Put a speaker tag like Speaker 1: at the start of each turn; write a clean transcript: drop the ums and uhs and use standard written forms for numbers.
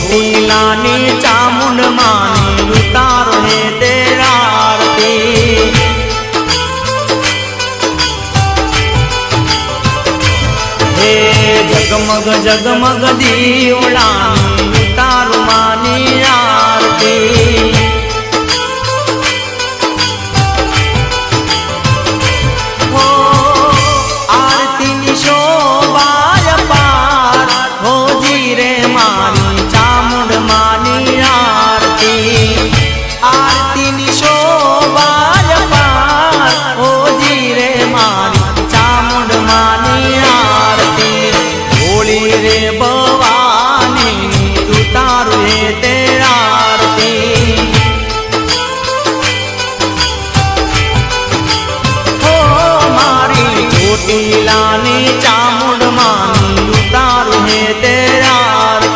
Speaker 1: ચોટીલાની ચામુંડ માની ઉતારો હે તેરા આરતી હે જગમગ જગમગ દીવડા